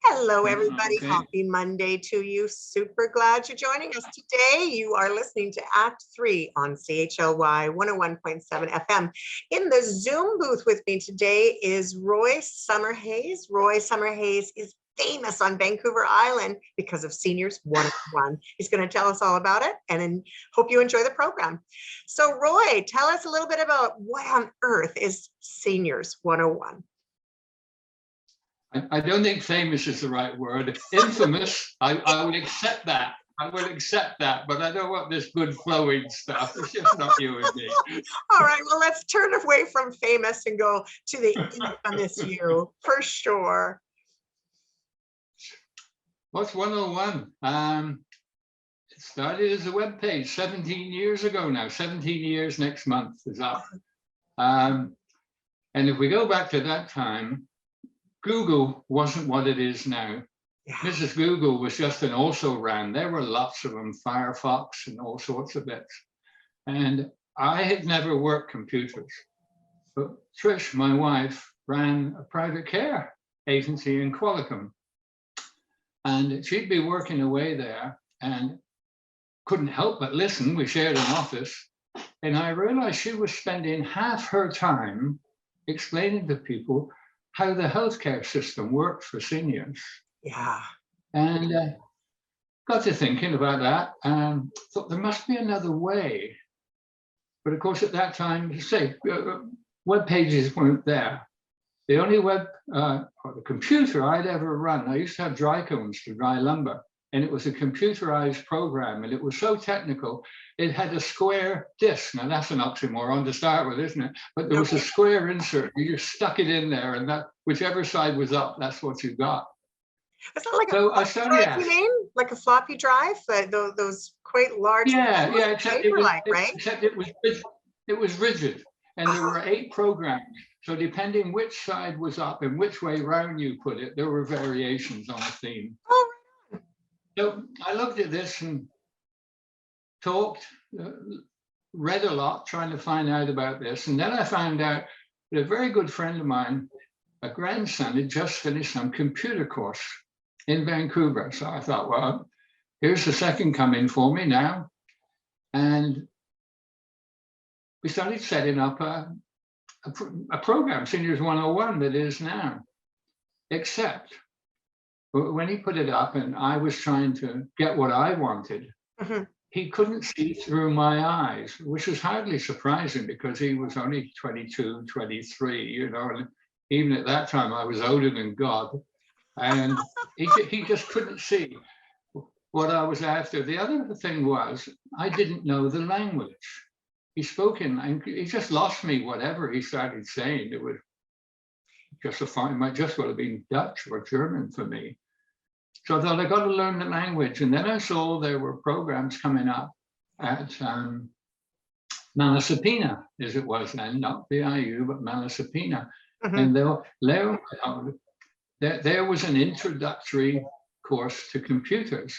Hello, everybody. Okay. Happy Monday to you. Super glad you're joining us today. You are listening to Act 3 on CHLY 101.7 FM. In the Zoom booth with me today is Roy Summerhayes. Roy Summerhayes is famous on Vancouver Island because of Seniors 101. He's going to tell us all about it and hope you enjoy the program. So Roy, tell us a little bit about what on earth is Seniors 101? I don't think famous is the right word. Infamous, I would accept that. I would accept that, but I don't want this good flowing stuff. It's just not you and me. All right, well, let's turn away from famous and go to the infamous you, for sure. What's 101? It started as a web page 17 years ago now. 17 years next month is up. And if we go back to that time, Google wasn't what it is now. Yeah. Mrs. Google was just an also-ran. There were lots of them, Firefox and all sorts of bits. And I had never worked computers. But Trish, my wife, ran a private care agency in Qualicum. And she'd be working away there and couldn't help but listen. We shared an office. And I realized she was spending half her time explaining to people how the healthcare system worked for seniors. Yeah. And got to thinking about that and thought there must be another way. But of course, at that time, web pages weren't there. The only web or the computer I'd ever run, I used to have dry cones to dry lumber, and it was a computerized program, and it was so technical. It had a square disk. Now that's an oxymoron to start with, isn't it? But there was a square insert. You just stuck it in there, and that whichever side was up, that's what you got. Is that like a floppy drive, you mean? Like a floppy drive? Those quite large. Yeah, except it was right? Except it was rigid, and there were 8 programs. So depending which side was up and which way round you put it, there were variations on the theme. Oh. So I looked at this and talked, read a lot, trying to find out about this. And then I found out that a very good friend of mine, a grandson, had just finished some computer course in Vancouver. So I thought, well, here's the second coming for me now. And we started setting up a program, Seniors 101, that is now. Except when he put it up and I was trying to get what I wanted, he couldn't see through my eyes, which was hardly surprising because he was only 22, 23, you know, and even at that time I was older than God. And he just couldn't see what I was after. The other thing was, I didn't know the language. He spoke and he just lost me, whatever he started saying. It was just it might just well have been Dutch or German for me. So I thought I got to learn the language. And then I saw there were programs coming up at Malasapina, as it was then, not BIU, but Malasapina. And there was an introductory course to computers.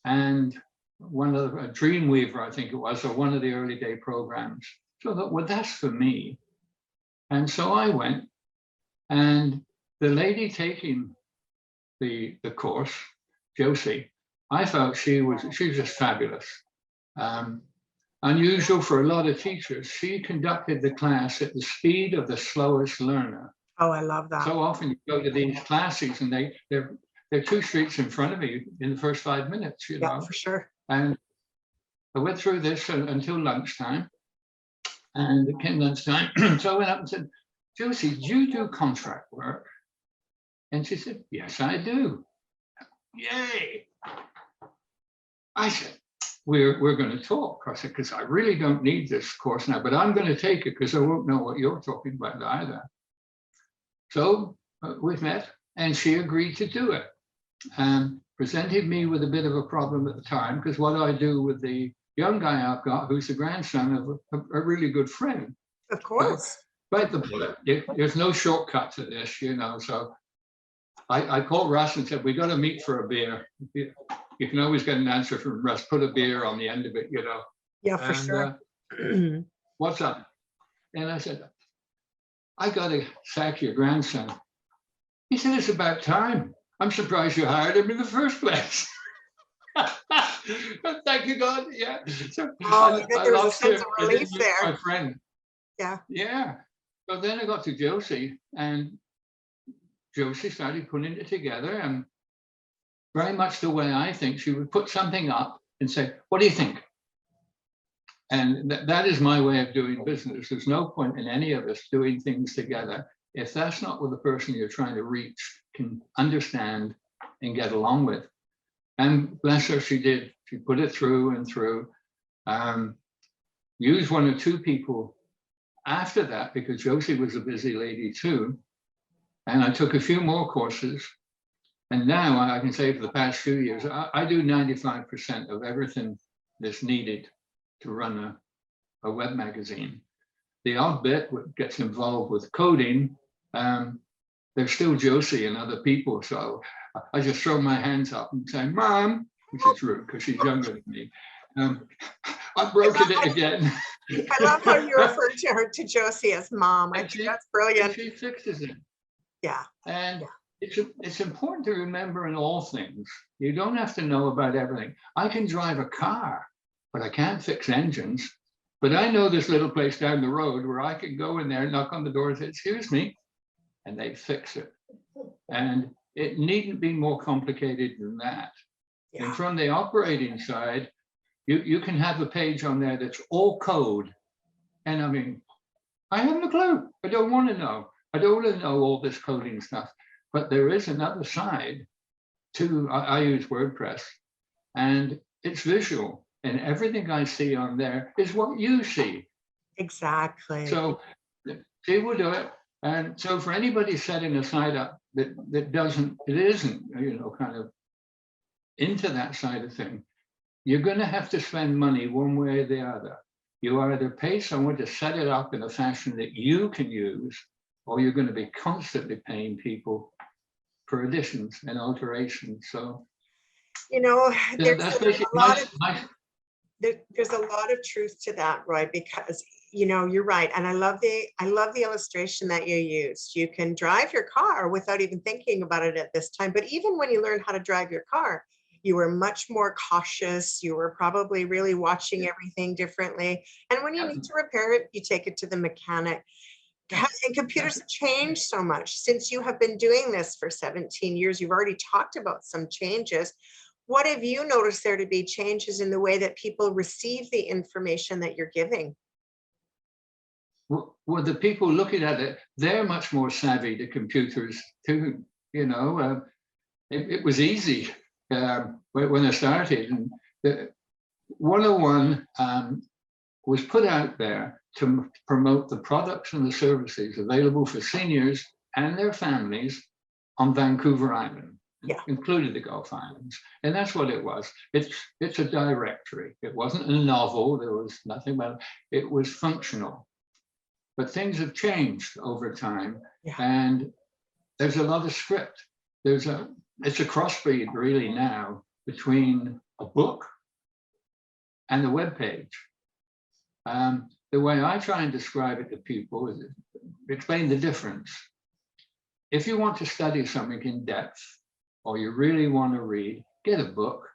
And one of the Dreamweaver, I think it was, or one of the early day programs. So I thought, well, that's for me. And so I went, and the lady taking the course, Josie, I felt she was just fabulous. Unusual for a lot of teachers. She conducted the class at the speed of the slowest learner. Oh, I love that. So often you go to these classes and they're 2 streets in front of you in the first 5 minutes, you know. For sure. And I went through this until lunchtime, and it came lunchtime. So I went up and said, Josie, do you do contract work? And she said, yes, I do. Yay. I said, we're going to talk. I said, because I really don't need this course now, but I'm going to take it because I won't know what you're talking about either. So we met, and she agreed to do it. And presented me with a bit of a problem at the time, because what I do with the young guy I've got, who's the grandson of a really good friend. Of course. Bite the bullet. There's no shortcut to this, you know. So I called Russ and said, we got to meet for a beer. You can always get an answer from Russ. Put a beer on the end of it, you know. Yeah, for sure. What's up? And I said, I got to sack your grandson. He said, it's about time. I'm surprised you hired him in the first place. Thank you, God. Yeah. So Oh, I there was a lost sense him. of I didn't relief lose there. my friend. Yeah. Yeah. So then I got to Josie, and Josie started putting it together, and very much the way I think, she would put something up and say, what do you think? And that is my way of doing business. There's no point in any of us doing things together if that's not what the person you're trying to reach can understand and get along with. And bless her, she did. She put it through and through. Used one or two people after that, because Josie was a busy lady too. And I took a few more courses. And now I can say for the past few years, I do 95% of everything that's needed to run a web magazine. The odd bit gets involved with coding. There's still Josie and other people. So I just throw my hands up and say, Mom, which is rude because she's younger than me. I've broken it again. I love how you refer to her, to Josie, as Mom. I think that's brilliant. She fixes it. Yeah. And it's important to remember in all things, you don't have to know about everything. I can drive a car, but I can't fix engines. But I know this little place down the road where I can go in there, knock on the door and say, excuse me, and they fix it. And it needn't be more complicated than that. Yeah. And from the operating side, you can have a page on there that's all code. And I mean, I haven't a clue. I don't want to know. I don't want to know all this coding stuff. But there is another side to, I use WordPress, and it's visual. And everything I see on there is what you see. Exactly. So she will do it. And so for anybody setting a site up that isn't, you know, kind of into that side of thing, you're going to have to spend money one way or the other. You either pay someone to set it up in a fashion that you can use, or you're going to be constantly paying people for additions and alterations. So, you know, there's that's a basically lot of there's a lot of truth to that, Roy, because, you know, you're right. And I love the illustration that you used. You can drive your car without even thinking about it at this time. But even when you learn how to drive your car, you were much more cautious. You were probably really watching everything differently. And when you need to repair it, you take it to the mechanic. And computers have changed so much since you have been doing this for 17 years. You've already talked about some changes. What have you noticed there to be changes in the way that people receive the information that you're giving? Well, the people looking at it, they're much more savvy to computers too. You know, it was easy when I started. And the 101 was put out there to promote the products and the services available for seniors and their families on Vancouver Island, including the Gulf Islands. And that's what it was. It's a directory. It wasn't a novel. There was nothing about it. It was functional. But things have changed over time. And there's a lot of script. It's a crossbreed really now between a book and a web page. The way I try and describe it to people is explain the difference. If you want to study something in depth, or you really want to read, get a book.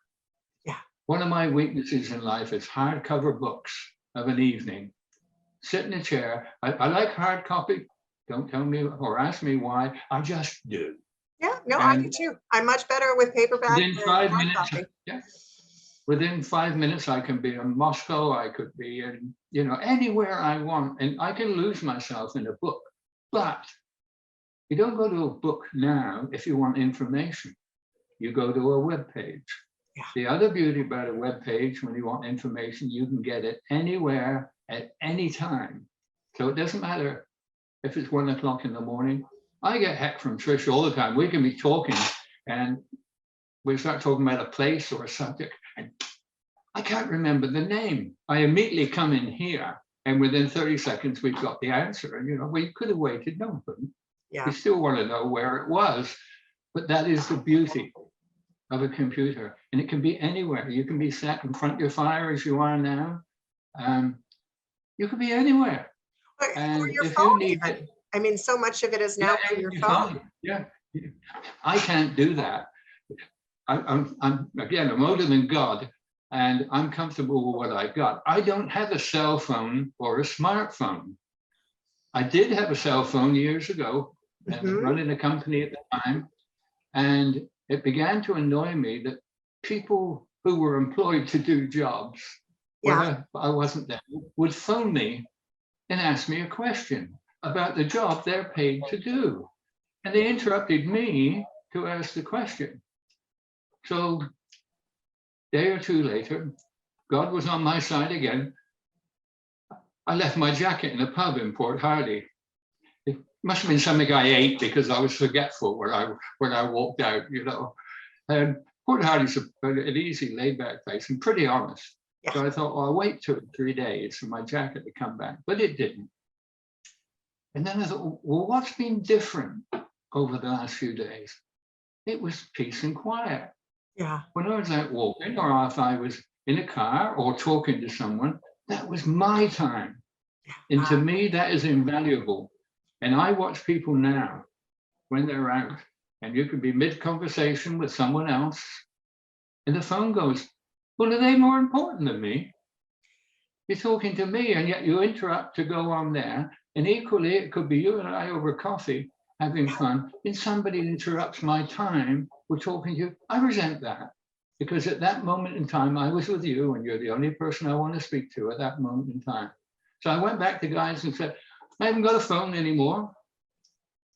One of my weaknesses in life is hardcover books of an evening. Sit in a chair. I like hard copy. Don't tell me or ask me why. I just do. I do too. I'm much better with paperback. Within 5 minutes, within 5 minutes, I can be in Moscow. I could be in, you know, anywhere I want, and I can lose myself in a book. But you don't go to a book now if you want information. You go to a web page. The other beauty about a web page, when you want information, you can get it anywhere at any time. So it doesn't matter if it's 1 o'clock in the morning. I get heck from Trish all the time. We can be talking and we start talking about a place or a subject, and I can't remember the name. I immediately come in here, and within 30 seconds, we've got the answer. And, you know, we could have waited. No one couldn't. We still want to know where it was. But that is the beauty of a computer. And it can be anywhere. You can be sat in front of your fire as you are now. You could be anywhere. And or your phone even. I mean, so much of it is now on your phone. I can't do that. I'm older than God, and I'm comfortable with what I got. I don't have a cell phone or a smartphone. I did have a cell phone years ago, running a company at the time, and it began to annoy me that people who were employed to do jobs, whether I wasn't there, would phone me and ask me a question about the job they're paid to do. And they interrupted me to ask the question. So a day or two later, God was on my side again. I left my jacket in a pub in Port Hardy. It must have been something I ate because I was forgetful when I walked out, you know. And Port Hardy's an easy, laid-back place and pretty honest. Yeah. So I thought, well, I'll wait 2 or 3 days for my jacket to come back, but it didn't. And then I thought, well, what's been different over the last few days? It was peace and quiet. Yeah. When I was out walking, or if I was in a car or talking to someone, that was my time. And to me, that is invaluable. And I watch people now when they're out, and you can be mid-conversation with someone else, and the phone goes, well, are they more important than me? You're talking to me, and yet you interrupt to go on there. And equally, it could be you and I over coffee, having fun, and somebody interrupts my time, we're talking to you. I resent that, because at that moment in time, I was with you, and you're the only person I want to speak to at that moment in time. So I went back to guys and said, I haven't got a phone anymore.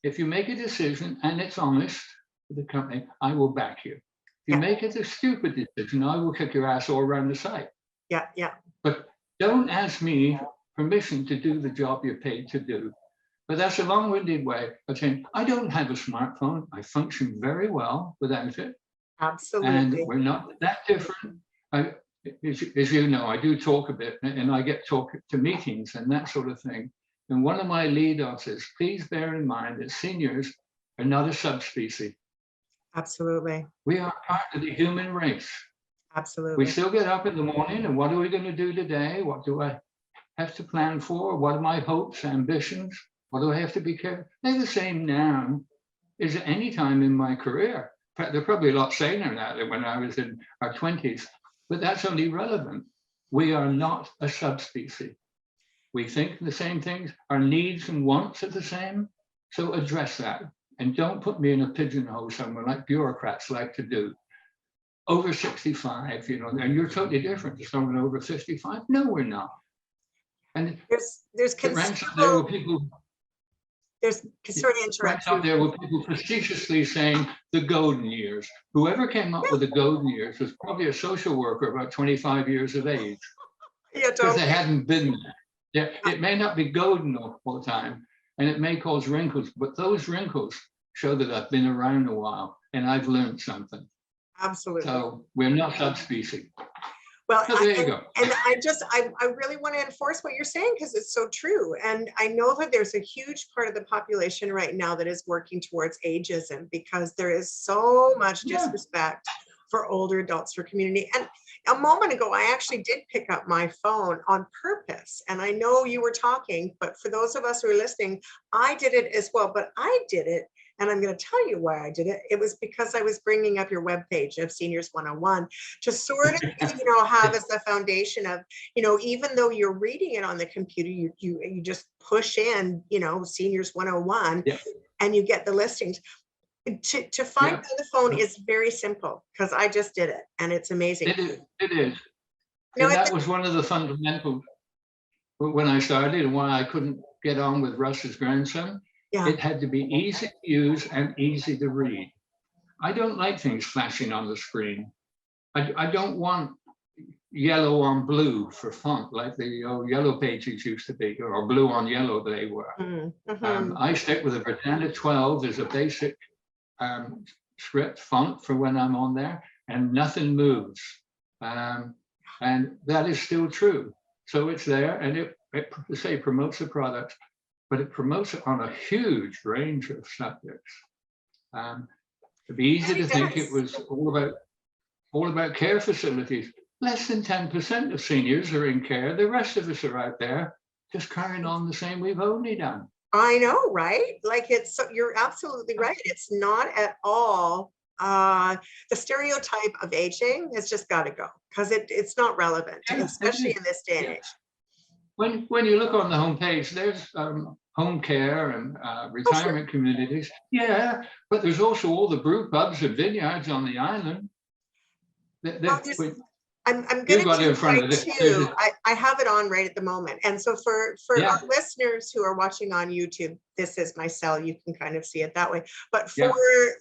If you make a decision and it's honest with the company, I will back you. If you make it a stupid decision, I will kick your ass all around the site. Yeah, yeah. But don't ask me permission to do the job you're paid to do. But that's a long-winded way of saying, I don't have a smartphone. I function very well without it. Absolutely. And we're not that different. As you know, I do talk a bit, and I get talk to meetings and that sort of thing. And one of my lead-offs is, please bear in mind that seniors are not a subspecies. Absolutely. We are part of the human race. Absolutely. We still get up in the morning, and what are we going to do today? What do I have to plan for? What are my hopes, ambitions? What do I have to be careful? They're the same now as at any time in my career. In fact, they're probably a lot saner now than when I was in our 20s, but that's only relevant. We are not a subspecies. We think the same things. Our needs and wants are the same. So address that. And don't put me in a pigeonhole somewhere like bureaucrats like to do. Over 65, you know, and you're totally different to someone over 55. No, we're not. And there's considerable people. Sorry to interrupt you. There were people facetiously saying the golden years. Whoever came up with the golden years was probably a social worker about 25 years of age. Yeah, because they hadn't been there. Yeah, it may not be golden all the time, and it may cause wrinkles, but those wrinkles show that I've been around a while and I've learned something. Absolutely. So we're not subspecies. Well, so there you go. And I really want to enforce what you're saying, because it's so true. And I know that there's a huge part of the population right now that is working towards ageism, because there is so much disrespect for older adults, for community. And a moment ago, I actually did pick up my phone on purpose. And I know you were talking, but for those of us who are listening, I did it as well. But I did it, and I'm going to tell you why I did it. It was because I was bringing up your webpage of Seniors 101 to sort of, have as the foundation of, even though you're reading it on the computer, you just push in, Seniors 101, and you get the listings. To find on the phone is very simple, because I just did it, and it's amazing. It is. And that was one of the fundamentals when I started, and why I couldn't get on with Russ's grandson. Yeah. It had to be easy to use and easy to read. I don't like things flashing on the screen. I don't want yellow on blue for font like the yellow pages used to be, or blue on yellow they were. Mm-hmm. I stick with a Britannia 12 as a basic script font for when I'm on there, and nothing moves. And that is still true. So it's there, and it promotes the product, but it promotes it on a huge range of subjects. It'd be easy to think it was all about care facilities. Less than 10% of seniors are in care. The rest of us are out there just carrying on the same we've only done. I know, right? Like it's, so you're absolutely right. It's not at all, the stereotype of aging has just got to go because it's not relevant, Yeah, it especially is. in this day and Yeah. age. When you look on the homepage, there's home care and Oh, sure. retirement communities. Yeah, but there's also all the brew pubs and vineyards on the island. Well, I'm going You've to got it do in front right of it. too. I have it on right at the moment. And so for Yeah, our listeners who are watching on YouTube, this is my cell. You can kind of see it that way. But yeah.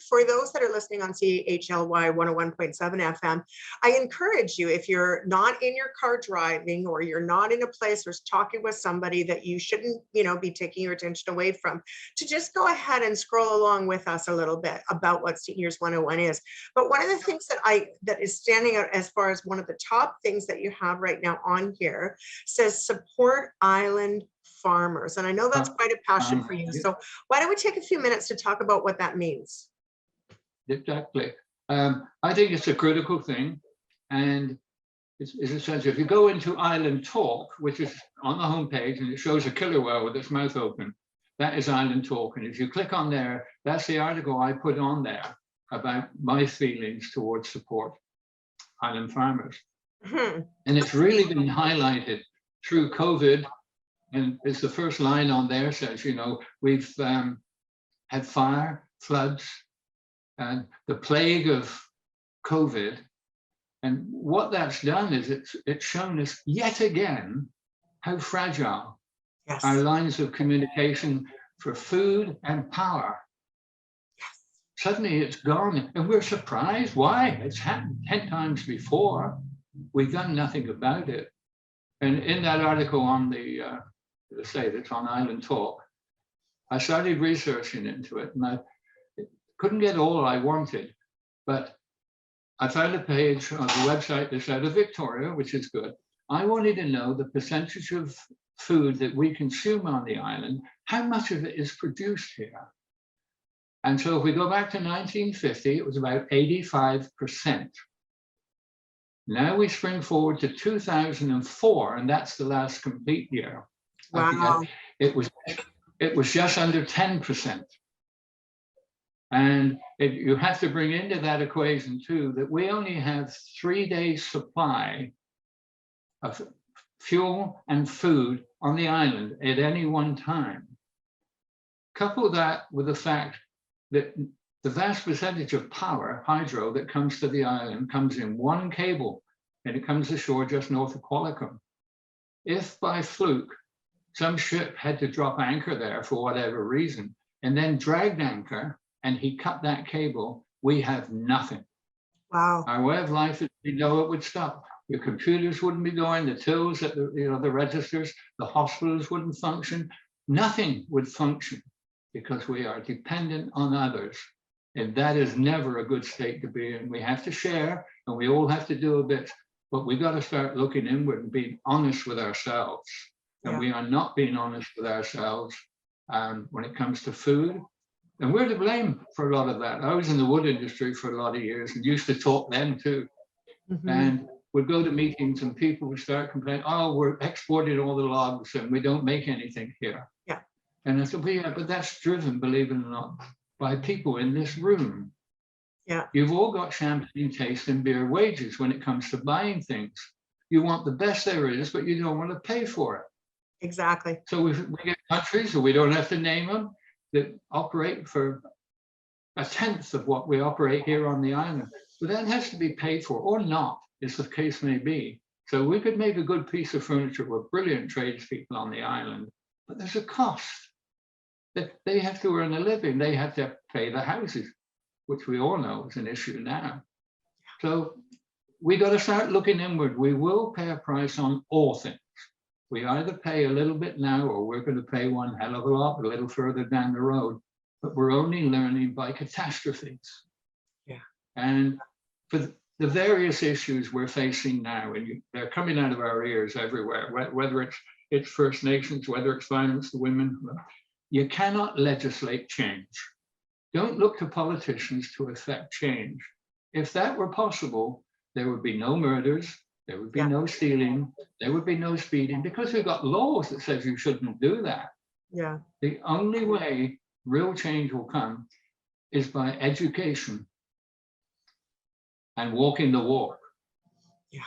for those that are listening on CHLY 101.7 FM, I encourage you, if you're not in your car driving or you're not in a place or talking with somebody that you shouldn't, be taking your attention away from, to just go ahead and scroll along with us a little bit about what Seniors 101 is. But one of the things that is standing out as far as one of the top things that you have right now on here says support island farmers. And I know that's quite a passion for you. So why don't we take a few minutes to talk about what that means? Exactly. I think it's a critical thing. And it's essential. If you go into Island Talk, which is on the homepage, and it shows a killer whale with its mouth open, that is Island Talk. And if you click on there, that's the article I put on there about my feelings towards support island farmers. And it's really been highlighted through COVID. And it's the first line on there says, we've had fire, floods, and the plague of COVID. And what that's done is it's shown us yet again how fragile our lines of communication for food and power. Suddenly it's gone, and we're surprised. Why? It's happened 10 times before. We've done nothing about it. And in that article on that's on Island Talk, I started researching into it, and I couldn't get all I wanted, but I found a page on the website that's out of Victoria, which is good. I wanted to know the percentage of food that we consume on the island, how much of it is produced here. And so if we go back to 1950, it was about 85%. Now we spring forward to 2004, and that's the last complete year. Wow. It was just under 10%. And you have to bring into that equation too, that we only have 3 days supply of fuel and food on the island at any one time. Couple that with the fact that the vast percentage of power, hydro, that comes to the island comes in one cable, and it comes ashore just north of Qualicum. If by fluke, some ship had to drop anchor there for whatever reason, and then dragged anchor, and he cut that cable, we have nothing. Wow. Our way of life is, it would stop. Your computers wouldn't be going, the tills at the registers, the hospitals wouldn't function. Nothing would function because we are dependent on others. And that is never a good state to be in. We have to share, and we all have to do a bit, but we got to start looking inward and being honest with ourselves. And we are not being honest with ourselves when it comes to food. And we're to blame for a lot of that. I was in the wood industry for a lot of years and used to talk then too. And we'd go to meetings and people would start complaining, oh, we're exporting all the logs and we don't make anything here. Yeah. And I said, well, yeah, but that's driven, believe it or not, by people in this room. Yeah. You've all got champagne taste and beer wages when it comes to buying things. You want the best there is, but you don't want to pay for it. Exactly. So we get countries, so we don't have to name them, that operate for a tenth of what we operate here on the island. But that has to be paid for, or not, as the case may be. So we could make a good piece of furniture with brilliant tradespeople on the island, but there's a cost. They have to earn a living. They have to pay the houses, which we all know is an issue now. So we got to start looking inward. We will pay a price on all things. We either pay a little bit now, or we're going to pay one hell of a lot a little further down the road. But we're only learning by catastrophes. Yeah. And for the various issues we're facing now, and they're coming out of our ears everywhere, whether it's First Nations, whether it's violence to women, you cannot legislate change. Don't look to politicians to effect change. If that were possible, there would be no murders, there would be no stealing, there would be no speeding, because we've got laws that says you shouldn't do that. Yeah. The only way real change will come is by education and walking the walk. Yeah.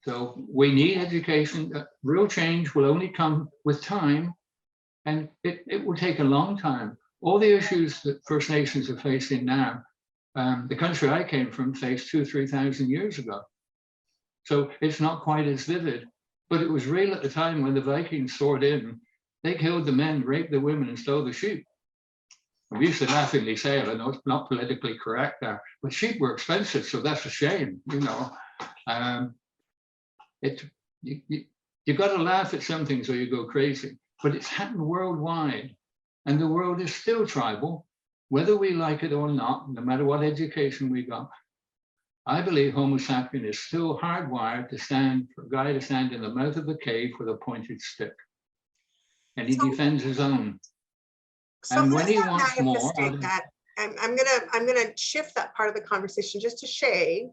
So we need education. Real change will only come with time, and it will take a long time. All the issues that First Nations are facing now, the country I came from faced 2,000 to 3,000 years ago. So it's not quite as vivid, but it was real at the time when the Vikings soared in. They killed the men, raped the women, and stole the sheep. We used to laughingly say, I know it's not politically correct now, but sheep were expensive, so that's a shame, you know. You've got to laugh at some things or you go crazy, but it's happened worldwide, and the world is still tribal, whether we like it or not, no matter what education we got. I believe Homo sapien is still hardwired to stand, for a guy to stand in the mouth of a cave with a pointed stick, and he defends his own. So And when he let's wants more, manifestate that. I'm gonna shift that part of the conversation just a shade.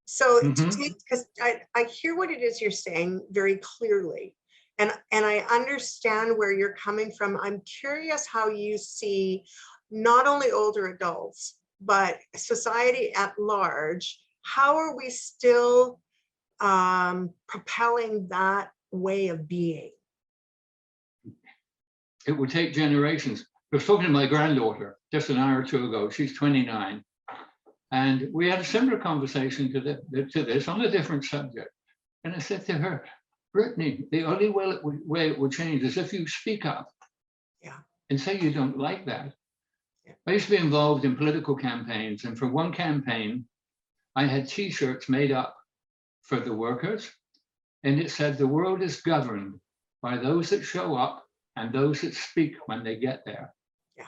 So to take, because I hear what it is you're saying very clearly, and I understand where you're coming from. I'm curious how you see not only older adults, but society at large. How are we still propelling that way of being? it would take generations. I was talking to my granddaughter just an hour or two ago. She's 29. And we had a similar conversation to this on a different subject. And I said to her, Brittany, the only way it will change is if you speak up, and say you don't like that. I used to be involved in political campaigns. And for one campaign, I had T-shirts made up for the workers. And it said, the world is governed by those that show up and those that speak when they get there. Yeah.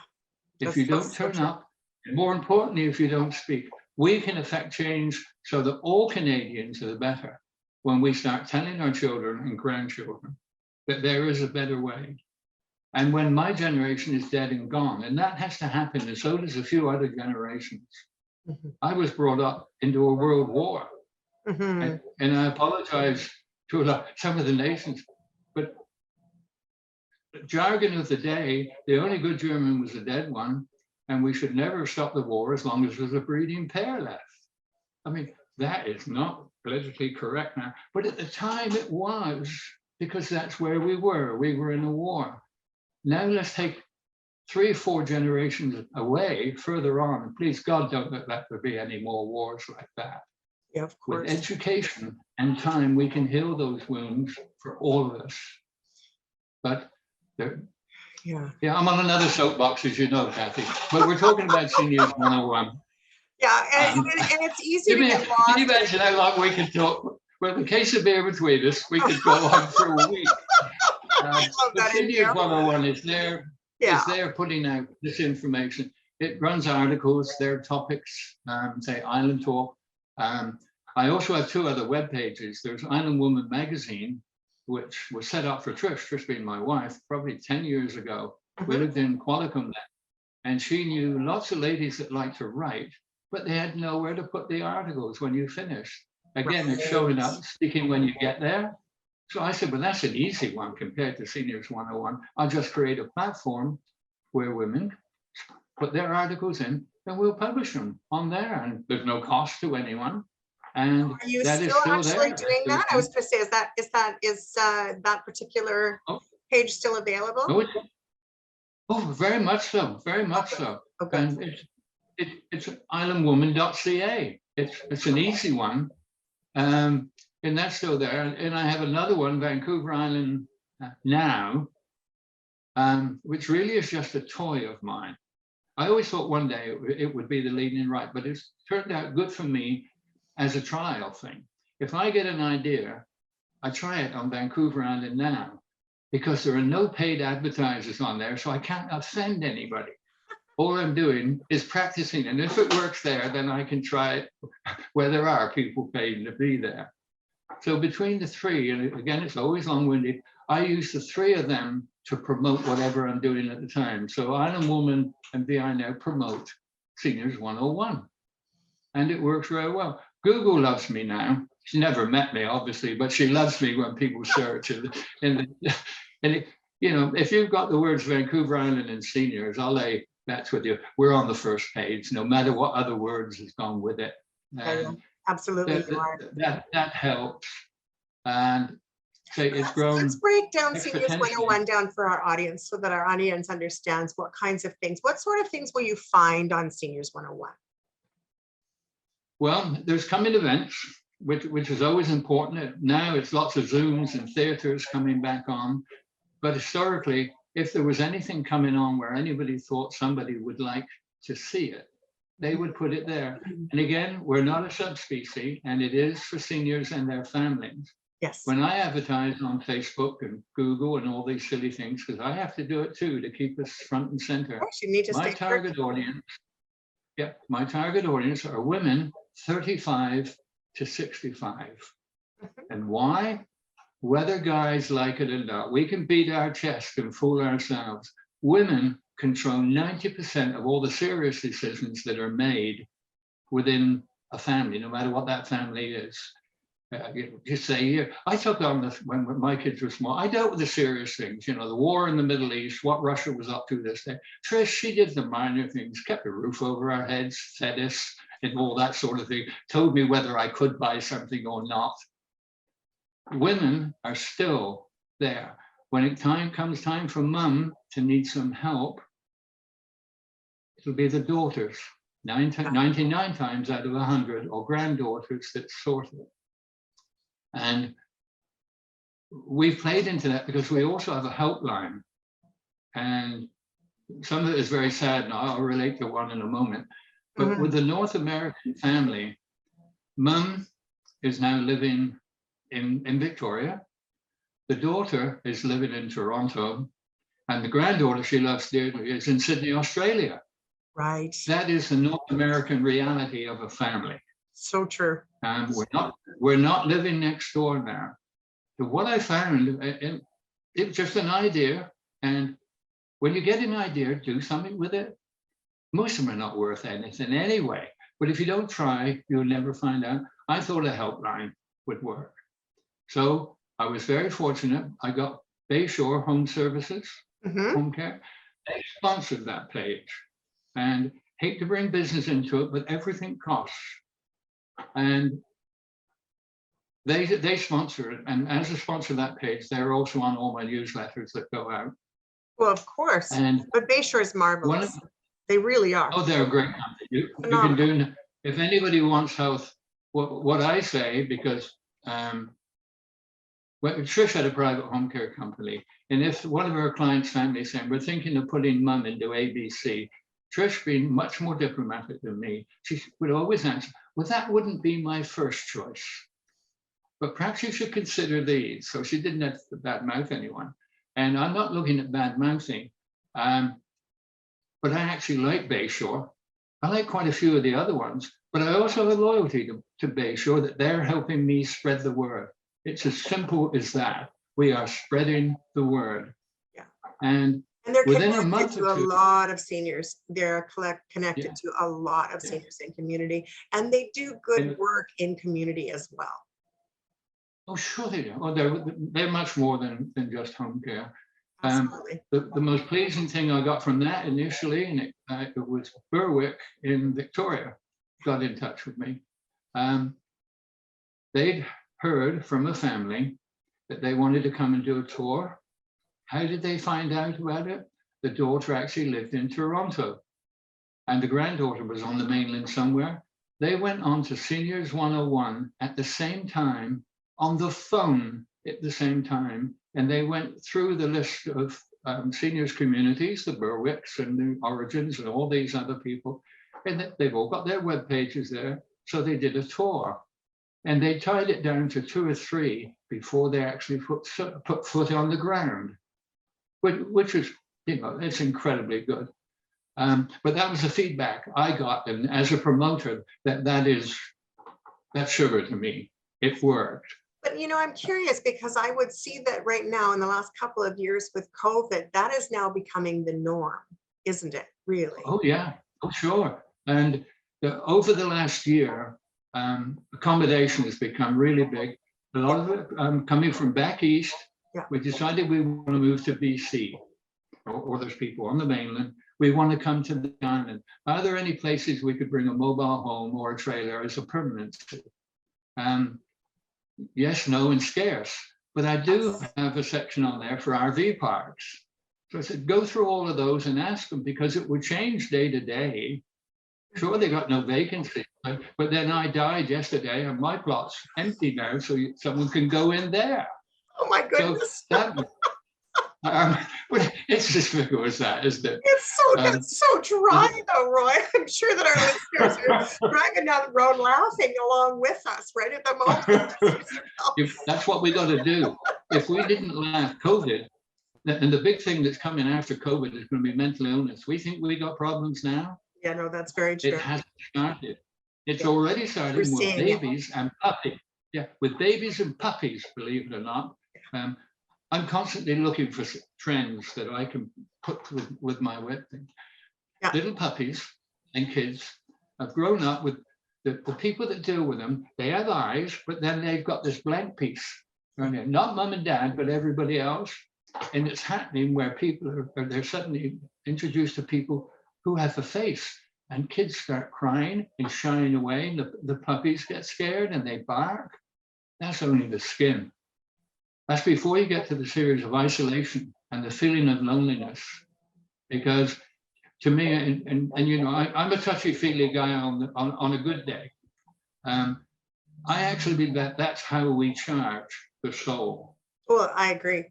If you don't turn up, and more importantly, if you don't speak, we can affect change so that all Canadians are the better when we start telling our children and grandchildren that there is a better way. And when my generation is dead and gone, and that has to happen, and so does a few other generations. I was brought up into a world war. And I apologize to some of the nations, but the jargon of the day, the only good German was a dead one, and we should never stop the war as long as there's a breeding pair left. I mean, that is not politically correct now, but at the time it was, because that's where we were. We were in a war. Now let's take 3 or 4 generations away, further on, and please God, don't let there be any more wars like that. Yeah, of course. With education and time, we can heal those wounds for all of us. But yeah, I'm on another soapbox, as you know, Kathy. But we're talking about Seniors 101. Yeah, and it's easy to get lost. Can you imagine how long we could talk? With a case of beer between us, we could go on for a week. But Seniors 101 is there. Is there putting out this information. It runs articles, their topics, say Island Talk. I also have 2 other web pages. There's Island Woman magazine, which was set up for Trish being my wife, probably 10 years ago. We lived in Qualicum then, and she knew lots of ladies that like to write, but they had nowhere to put the articles when you finish. Again, it's showing up, speaking when you get there. So I said, well, that's an easy one compared to Seniors 101. I'll just create a platform where women put their articles in, and we'll publish them on there, and there's no cost to anyone. And are you that still is still actually there. doing that? I was going to say, is that particular page still available? Very much so, very much so. Okay. And it's islandwoman.ca. It's an easy one, and that's still there. And I have another one, Vancouver Island Now, which really is just a toy of mine. I always thought one day it would be the leading right, but it's turned out good for me as a trial thing. If I get an idea, I try it on Vancouver Island Now, because there are no paid advertisers on there, so I can't offend anybody. All I'm doing is practicing, and if it works there, then I can try it where there are people paying to be there. So between the 3, and again, it's always long-winded, I use the 3 of them to promote whatever I'm doing at the time. So Island Woman and VI Now promote Seniors 101, and it works very well. Google loves me now. She never met me, obviously, but she loves me when people search. And you know, if you've got the words Vancouver Island and seniors, I'll lay bets with you. We're on the first page, no matter what other words has gone with it. And Absolutely, you are. that helps. And so it's grown. Let's break down Seniors exponentially. 101 down for our audience so that our audience understands what kinds of things, what sort of things will you find on Seniors 101? Well, there's coming events, which is always important. Now it's lots of Zooms and theaters coming back on. But historically, if there was anything coming on where anybody thought somebody would like to see it, they would put it there. And again, we're not a subspecies, and it is for seniors and their families. Yes. When I advertise on Facebook and Google and all these silly things, because I have to do it too to keep us front and center. You need to My stay target audience, my target audience are women 35 to 65. And why? Whether guys like it or not, we can beat our chest and fool ourselves. Women control 90% of all the serious decisions that are made within a family, no matter what that family is. You say here, I took on this when my kids were small. I dealt with the serious things, you know, the war in the Middle East, what Russia was up to this day. Trish, she did the minor things, kept a roof over our heads, fed us, and all that sort of thing, told me whether I could buy something or not. Women are still there. When it comes time for mum to need some help, it'll be the daughters, 99 times out of 100, or granddaughters that sort it. And we've played into that because we also have a helpline. And some of it is very sad, and I'll relate to one in a moment. But with the North American family, mum is now living in Victoria. The daughter is living in Toronto. And the granddaughter she loves dearly is in Sydney, Australia. Right. That is the North American reality of a family. So true. We're not living next door now. But what I found, it's just an idea. And when you get an idea, do something with it. Most of them are not worth anything anyway. But if you don't try, you'll never find out. I thought a helpline would work. So I was very fortunate. I got Bayshore Home Services, Home Care. They sponsored that page. And hate to bring business into it, but everything costs. And they sponsor it. And as a sponsor of that page, they're also on all my newsletters that go out. Well, of course. But Bayshore is marvelous. They really are. Oh, they're a great company. You can do, if anybody wants health, what I say, because Trish had a private home care company, and if one of her clients' family is saying, we're thinking of putting mum into ABC, Trish, being much more diplomatic than me, she would always answer, well, that wouldn't be my first choice, but perhaps you should consider these. So she didn't have to badmouth anyone. And I'm not looking at bad-mouthing, but I actually like Bayshore. I like quite a few of the other ones, but I also have loyalty to Bayshore, that they're helping me spread the word. It's as simple as that. We are spreading the word. Yeah. And they're within connected a month to or a two, lot of seniors. They're connected to a lot of seniors in community, and they do good work in community as well. Oh, sure they do. Oh, they're much more than just home care. Absolutely. The most pleasing thing I got from that initially, and it was Berwick in Victoria got in touch with me. They'd heard from a family that they wanted to come and do a tour. How did they find out about it? The daughter actually lived in Toronto, and the granddaughter was on the mainland somewhere. They went on to Seniors 101 at the same time, on the phone at the same time, and they went through the list of seniors communities, the Berwicks and the Origins and all these other people, and they've all got their web pages there. So they did a tour, and they tied it down to 2 or 3 before they actually put foot on the ground, which was, you know, it's incredibly good. But that was the feedback I got, and as a promoter, that's sugar to me. It worked. But, you know, I'm curious, because I would see that right now in the last couple of years with COVID, that is now becoming the norm, isn't it? Really? Oh, yeah. Oh, sure. And over the last year, accommodation has become really big. A lot of it coming from back east, We decided we want to move to BC, or there's people on the mainland. We want to come to the island. Are there any places we could bring a mobile home or a trailer as a permanency? Yes, no, and scarce. But I do have a section on there for RV parks. So I said, go through all of those and ask them, because it would change day to day. Sure, they got no vacancy, but then I died yesterday and my plot's empty now, so someone can go in there. Oh my goodness. So that, but it's as simple as that, isn't it? It's so dry though, Roy. I'm sure that our listeners are driving down the road laughing along with us right at the moment. That's what we got to do. If we didn't laugh COVID, and the big thing that's coming after COVID is going to be mental illness. We think we got problems now. Yeah, no, that's very true. It hasn't started. It's already starting with babies and puppies. Yeah, with babies and puppies, believe it or not. I'm constantly looking for trends that I can put with my web thing. Yeah. Little puppies and kids have grown up with the people that deal with them. They have eyes, but then they've got this blank piece. Right? Not mum and dad, but everybody else. And it's happening where people they're suddenly introduced to people who have a face, and kids start crying and shying away, and the puppies get scared and they bark. That's only the skin. That's before you get to the series of isolation and the feeling of loneliness. Because to me, and you know, I'm a touchy-feely guy on a good day. I actually believe that's how we charge the soul. Well, I agree.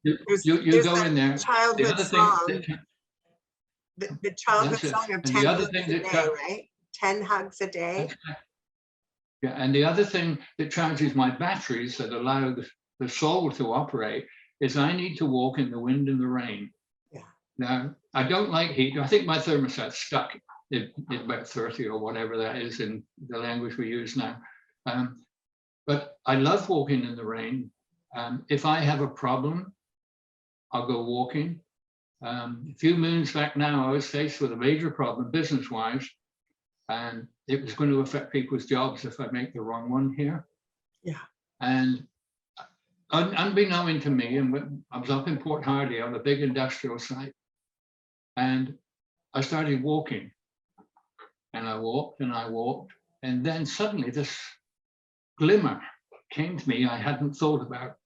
You go in there. Childhood song. The childhood song of 10 hugs a day, right? 10 hugs a day. Yeah, and the other thing that charges my batteries that allow the soul to operate is I need to walk in the wind and the rain. Yeah. Now, I don't like heat. I think my thermostat's stuck at about 30 or whatever that is in the language we use now. But I love walking in the rain. If I have a problem, I'll go walking. A few moons back now, I was faced with a major problem business-wise, and it was going to affect people's jobs if I make the wrong one here. Yeah. And unbeknown to me, and I was up in Port Hardy on a big industrial site, and I started walking, and I walked and I walked, and then suddenly this glimmer came to me I hadn't thought about.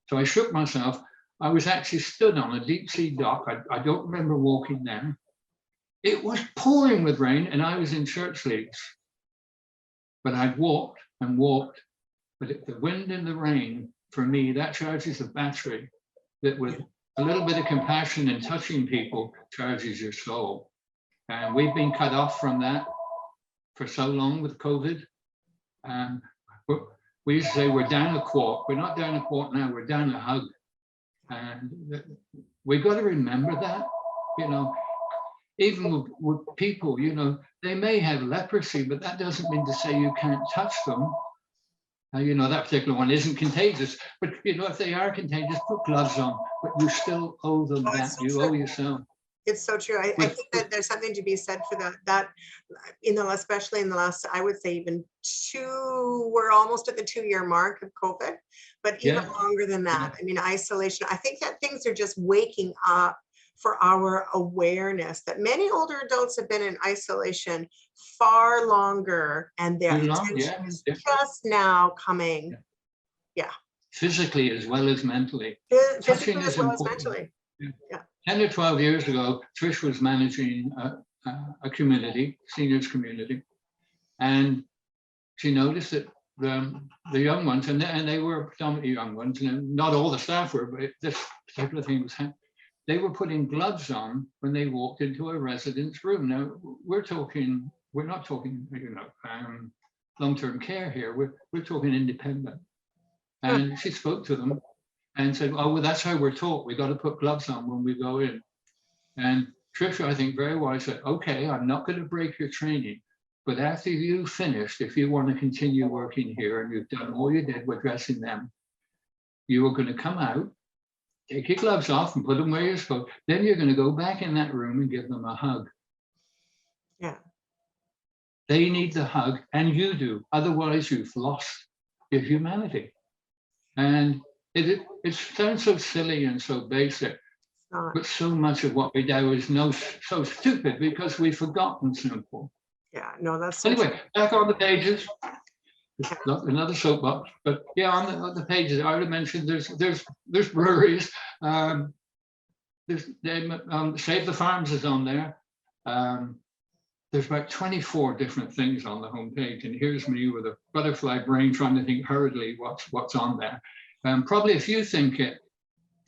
So I shook myself. I was actually stood on a deep sea dock. I don't remember walking then. It was pouring with rain and I was in shirt sleeves. But I'd walked and walked. But the wind and the rain, for me, that charges a battery that with a little bit of compassion and touching people charges your soul. And we've been cut off from that for so long with COVID. We used to say we're down a quart. We're not down a quart now, we're down a hug. And we've got to remember that, you know, even with people, you know, they may have leprosy, but that doesn't mean to say you can't touch them. You know, that particular one isn't contagious, but you know, if they are contagious, put gloves on, but you still owe them that. So you owe yourself. It's so true. I think that there's something to be said for that especially in the last, I would say even we're almost at the 2-year mark of COVID, but even longer than that. I mean, isolation, I think that things are just waking up for our awareness that many older adults have been in isolation far longer, and their attention is just now coming. Yeah. Physically as well as mentally. Physically as well as mentally. Yeah. 10 or 12 years ago, Trish was managing a community, seniors community, and she noticed that the young ones, and they were predominantly young ones, and not all the staff were, but this particular thing was happening. They were putting gloves on when they walked into a resident's room. Now, we're not talking, you know, long-term care here. We're talking independent. And she spoke to them and said, oh, well, that's how we're taught. We got to put gloves on when we go in. And Trisha, I think very wise, said, okay, I'm not going to break your training, but after you finished, if you want to continue working here and you've done all you did with dressing them, you are going to come out, take your gloves off and put them where you're supposed. Then you're going to go back in that room and give them a hug. Yeah. They need the hug, and you do. Otherwise, you've lost your humanity. And it sounds so silly and so basic, not. but so much of what we do is so stupid because we've forgotten simple. Yeah, no, that's so true. Anyway, back on the pages. Another soapbox, but yeah, on the pages, I would mention there's breweries. There's Save the Farms is on there. There's about 24 different things on the homepage, and here's me with a butterfly brain trying to think hurriedly what's on there. Probably if you think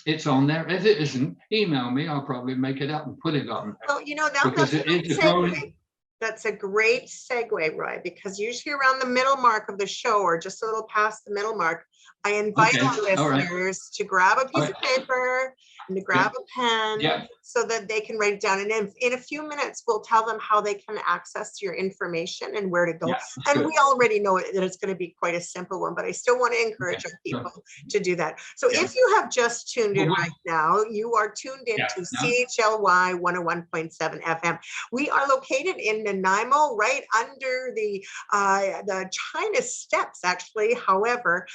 it's on there, if it isn't, email me. I'll probably make it up and put it on there. Well, you know, now because that's it is a growing. That's a great segue, Roy, because usually around the middle mark of the show, or just a little past the middle mark, I invite Okay, our all right. listeners to grab a piece All of paper and to grab a pen Yeah. so that they can write it down. And in a few minutes, we'll tell them how they can access your information and where to go. Yeah, and good. we already know that it's going to be quite a simple one, but I still want to encourage our people to do that. So Yeah. if you have just tuned in right now, you are tuned in to Yeah. CHLY 101.7 FM. We are located in Nanaimo, right under the China Steps, actually. However,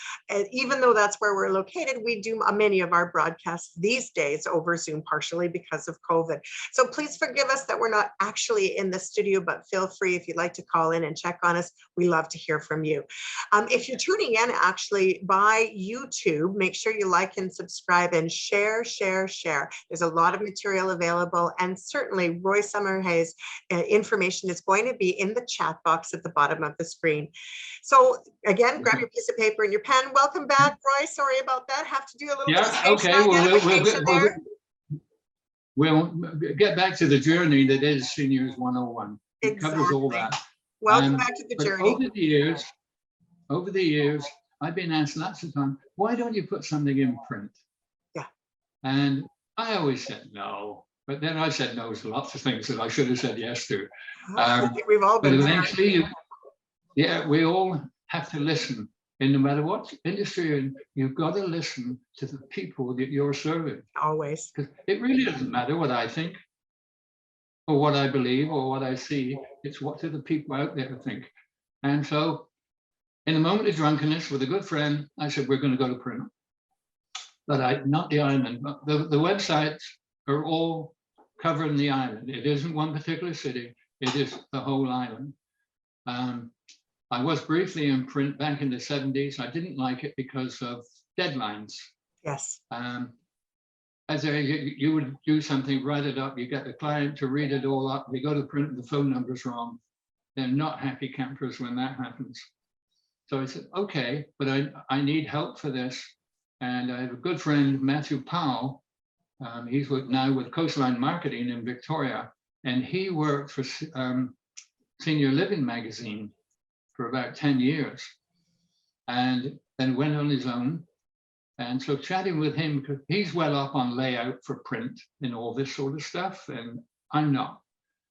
even though that's where we're located, we do many of our broadcasts these days over Zoom, partially because of COVID. So please forgive us that we're not actually in the studio, but feel free if you'd like to call in and check on us. We love to hear from you. If you're tuning in actually by YouTube, make sure you like and subscribe and share. There's a lot of material available, and certainly Roy Summerhayes' information is going to be in the chat box at the bottom of the screen. So again, grab your piece of paper and your pen. Welcome back, Roy. Sorry about that. Have to do a little bit of stage identification there. We'll get back to the journey that is Seniors 101. It covers all that. Welcome back to the journey. Over the years, I've been asked lots of times, why don't you put something in print? Yeah. And I always said no. But then I said no to lots of things that I should have said yes to. I think we've all been but eventually, we all have to listen. And no matter what industry you're in, you've got to listen to the people that you're serving. Always. Because it really doesn't matter what I think or what I believe or what I see. It's what do the people out there think. And so in a moment of drunkenness with a good friend, I said, we're going to go to print. But not the island. But the websites are all covering the island. It isn't one particular city. It is the whole island. I was briefly in print back in the 70s. I didn't like it because of deadlines. Yes. As you would do something, write it up, you get the client to read it all up, they go to print, the phone number's wrong. They're not happy campers when that happens. So I said, okay, but I need help for this. And I have a good friend, Matthew Powell. He's now with Coastline Marketing in Victoria. And he worked for Senior Living magazine for about 10 years and then went on his own. And so chatting with him, because he's well up on layout for print and all this sort of stuff, and I'm not.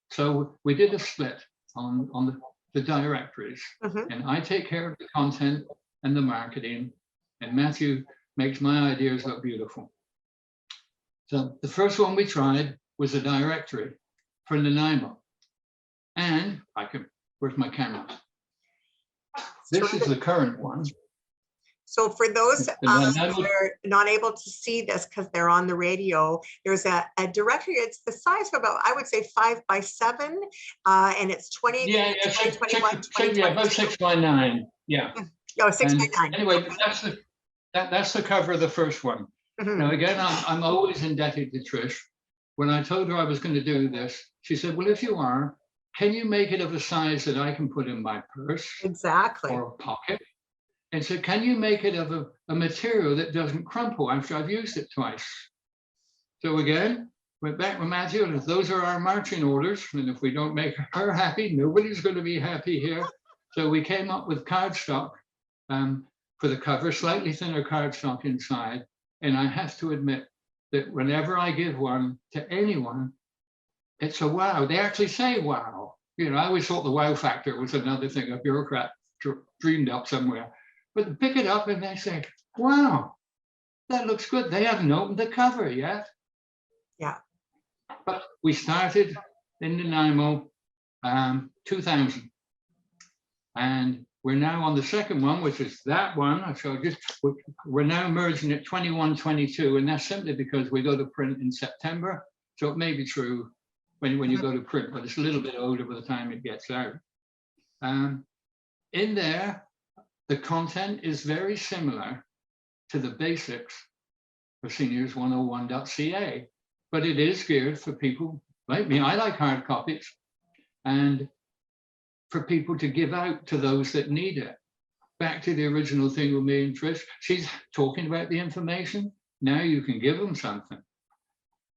So we did a split on the directories, and I take care of the content and the marketing, and Matthew makes my ideas look beautiful. So the first one we tried was a directory for Nanaimo. And where's my camera? This is the current one. So for those who are not able to see this because they're on the radio, there's a directory. It's the size of about, I would say, 5 by 7, and it's 20. Yeah, 2021, about 6 by 9. Yeah. Oh, 6 by 9. Anyway, that's the cover of the first one. Now again, I'm always indebted to Trish. When I told her I was going to do this, she said, "Well, if you are, can you make it of a size that I can put in my purse?" Exactly. Or a pocket. And so can you make it of a material that doesn't crumple after I've used it twice? So again, went back with Matthew, and if those are our marching orders, and if we don't make her happy, nobody's going to be happy here. So we came up with cardstock for the cover, slightly thinner cardstock inside. And I have to admit that whenever I give one to anyone, it's a wow. They actually say wow. You know, I always thought the wow factor was another thing a bureaucrat dreamed up somewhere. But they pick it up and they say, wow, that looks good. They haven't opened the cover yet. Yeah. But we started in Nanaimo, 2000. And we're now on the second one, which is that one I showed you. We're now merging at 21-22, and that's simply because we go to print in September. So it may be true when you go to print, but it's a little bit older by the time it gets out. In there, the content is very similar to the basics of Seniors 101.ca, but it is geared for people like me. I like hard copies, and for people to give out to those that need it. Back to the original thing with me and Trish, she's talking about the information. Now you can give them something.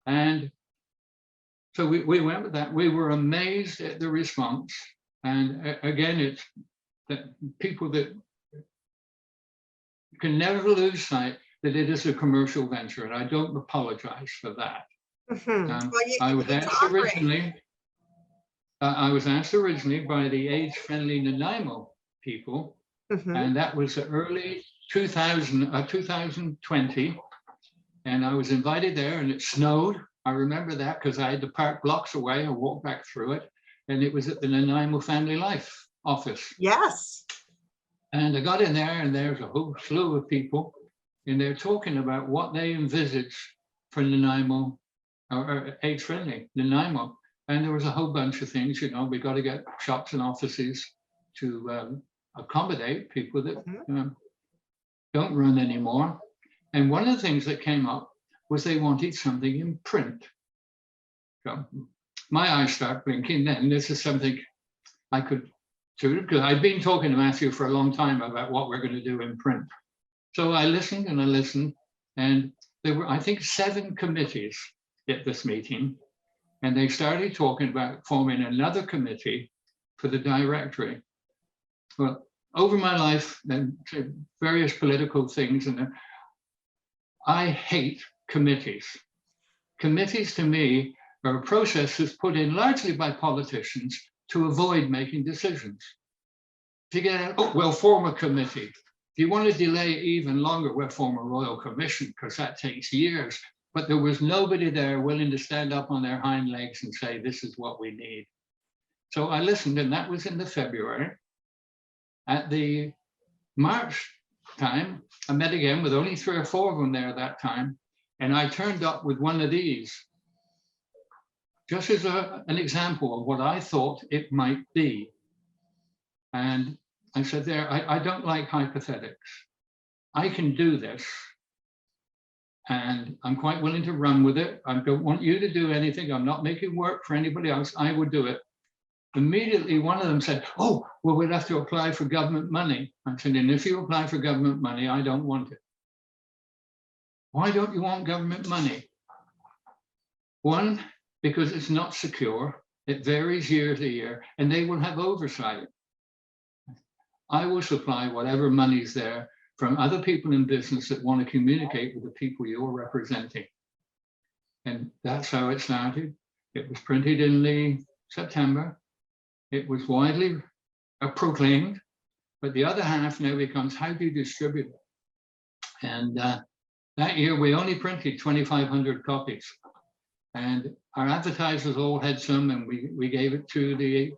And so we went with that. We were amazed at the response. And again, it's that people that can never lose sight that it is a commercial venture. And I don't apologize for that. I was asked originally by the age-friendly Nanaimo people, and that was early 2020, and I was invited there, and it snowed. I remember that because I had to park blocks away and walk back through it, and it was at the Nanaimo Family Life office. Yes. And I got in there, and there's a whole slew of people, and they're talking about what they envisage for Nanaimo, or age-friendly Nanaimo. And there was a whole bunch of things, you know, we got to get shops and offices to accommodate people that don't run anymore. And one of the things that came up was they wanted something in print. So my eyes start blinking then. This is something I could do, because I'd been talking to Matthew for a long time about what we're going to do in print. So I listened and I listened, and there were, I think, 7 committees at this meeting. And they started talking about forming another committee for the directory. Well, over my life, and various political things, and I hate committees. Committees, to me, are a process that's put in largely by politicians to avoid making decisions. To get, oh, we'll form a committee. If you want to delay even longer, we'll form a royal commission, because that takes years. But there was nobody there willing to stand up on their hind legs and say, this is what we need. So I listened, and that was in the February. At the March time, I met again with only 3 or 4 of them there that time. And I turned up with one of these, just as an example of what I thought it might be. And I said there, I don't like hypothetics. I can do this. And I'm quite willing to run with it. I don't want you to do anything. I'm not making work for anybody else. I would do it. Immediately, one of them said, oh, well, we'd have to apply for government money. I said, and if you apply for government money, I don't want it. Why don't you want government money? One, because it's not secure. It varies year to year, and they will have oversight. I will supply whatever money's there from other people in business that want to communicate with the people you're representing. And that's how it started. It was printed in the September. It was widely proclaimed, but the other half now becomes, how do you distribute it? And that year we only printed 2,500 copies. And our advertisers all had some, and we gave it to the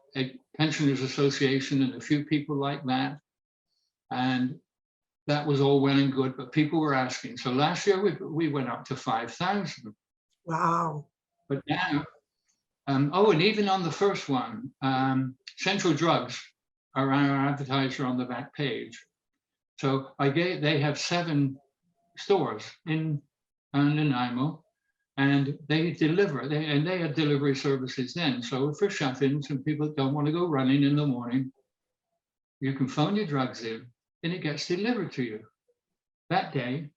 Pensioners Association and a few people like that. And that was all well and good, but people were asking. So last year we went up to 5,000. Wow. But now, oh, and even on the first one, Central Drugs are our advertiser on the back page. So they have 7 stores in Nanaimo, and they deliver, they had delivery services then. So for shut-ins and people that don't want to go running in the morning, you can phone your drugs in, and it gets delivered to you that day.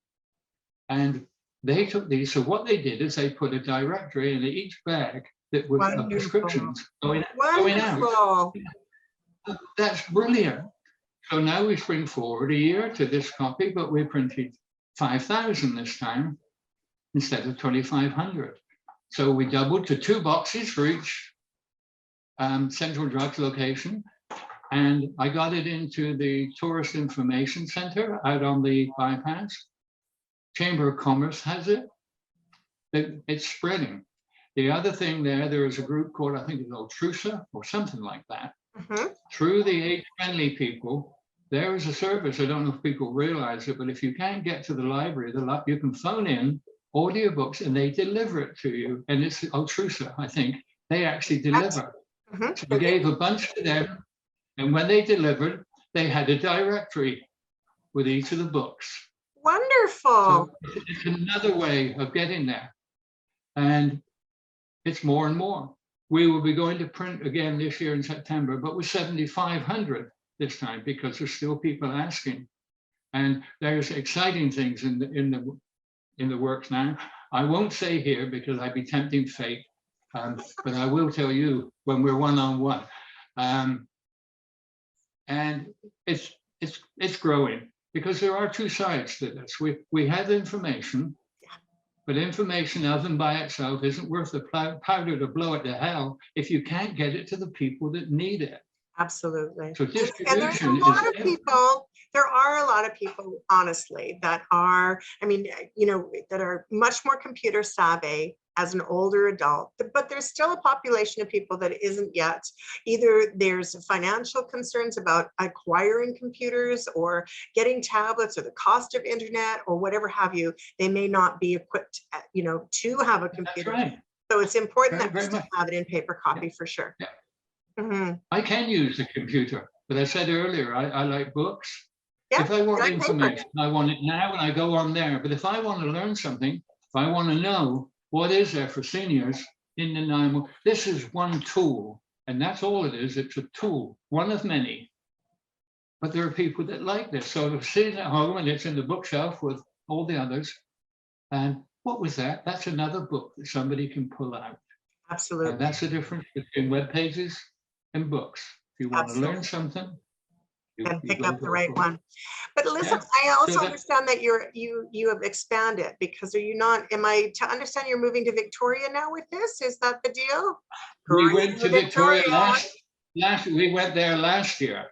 And they took these. So what they did is they put a directory in each bag that was prescriptions going out. That's brilliant. So now we spring forward a year to this copy, but we printed 5,000 this time instead of 2,500. So we doubled to 2 boxes for each Central Drugs location. And I got it into the Tourist Information Center out on the bypass. Chamber of Commerce has it. It's spreading. The other thing there is a group called, I think it's Altrusa or something like that. Mhm. through the age-friendly people, there is a service. I don't know if people realize it, but if you can't get to the library, you can phone in audiobooks and they deliver it to you. And it's Altrusa, I think. They actually deliver. Mhm. So we gave a bunch to them. And when they delivered, they had a directory with each of the books. Wonderful. So it's another way of getting there. And it's more and more. We will be going to print again this year in September, but with 7,500 this time because there's still people asking. And there's exciting things in the works now. I won't say here because I'd be tempting fate, but I will tell you when we're one-on-one. And it's growing because there are two sides to this. We have information, but information of and by itself isn't worth the powder to blow it to hell if you can't get it to the people that need it. Absolutely. So And there's a lot of people, there are a lot of people, honestly, that are, I mean, that are much more computer savvy as an older adult, but there's still a population of people that isn't yet. Either there's financial concerns about acquiring computers or getting tablets or the cost of internet or whatever have you. They may not be equipped, to have a computer. That's right. So it's important that we Very still much. have it in paper copy for sure. Yeah. Mm-hmm. I can use the computer, but I said earlier, I like books. Yeah, if I want like information, I want it now and I go on there. But if I want to learn something, if I want to know what is there for seniors in Nanaimo, this is one tool. And that's all it is. It's a tool, one of many. But there are people that like this. So they're sitting at home and it's in the bookshelf with all the others. And what was that? That's another book that somebody can pull out. Absolutely. And that's the difference between web pages and books. If you want to learn something, and pick up the right one. But listen, Yeah. I also understand that you have expanded, because are you not, am I to understand you're moving to Victoria now with this? Is that the deal? We went to Victoria we went there last year.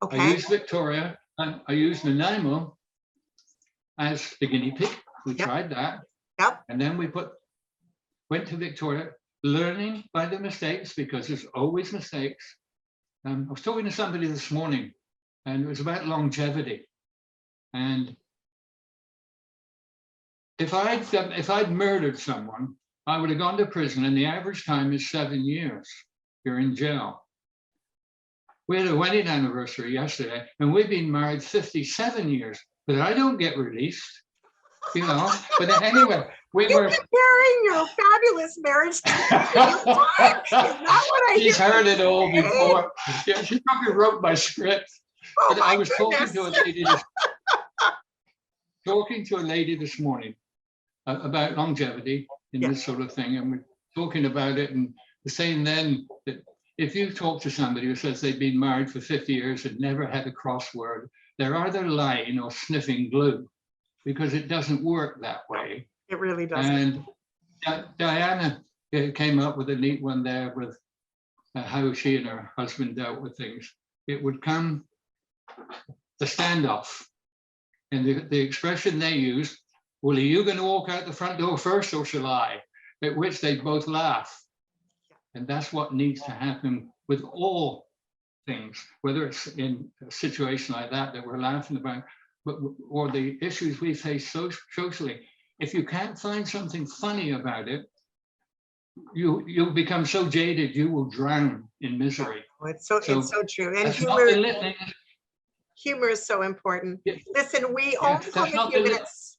Okay. I used Victoria and I used Nanaimo as the guinea pig. We tried that. Yep. And then we went to Victoria, learning by the mistakes, because there's always mistakes. I was talking to somebody this morning, and it was about longevity. And if I'd murdered someone, I would have gone to prison, and the average time is 7 years. You're in jail. We had a wedding anniversary yesterday, and we've been married 57 years, but I don't get released, But anyway, You're comparing your fabulous marriage to is that what I She's hear? heard it all before. Yeah, she probably wrote my script. Oh, but I was goodness. talking to a lady this morning about longevity and this sort of thing, and we're talking about it, and we're saying then that if you talk to somebody who says they've been married for 50 years and never had a crossword, they're either lying or sniffing glue, because it doesn't work that way. It really doesn't. And Diana came up with a neat one there with how she and her husband dealt with things. It would come the standoff, and the expression they used, well, are you going to walk out the front door first or shall I? At which they both laugh. And that's what needs to happen with all things, whether it's in a situation like that we're laughing about, or the issues we face socially. If you can't find something funny about it, you'll become so jaded you will drown in misery. Oh, it's so true. And humor is so important. Yeah. Listen, we only have a few minutes.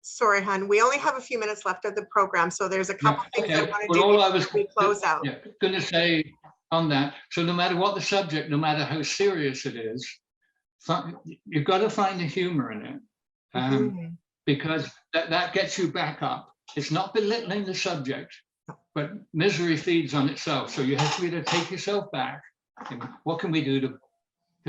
Sorry, hon. We only have a few minutes left of the program, so there's a couple things I want to do before we close out. Yeah, going to say on that. So no matter what the subject, no matter how serious it is, you've got to find the humor in it, because that gets you back up. It's not belittling the subject, but misery feeds on itself. So you have to be able to take yourself back. And what can we do to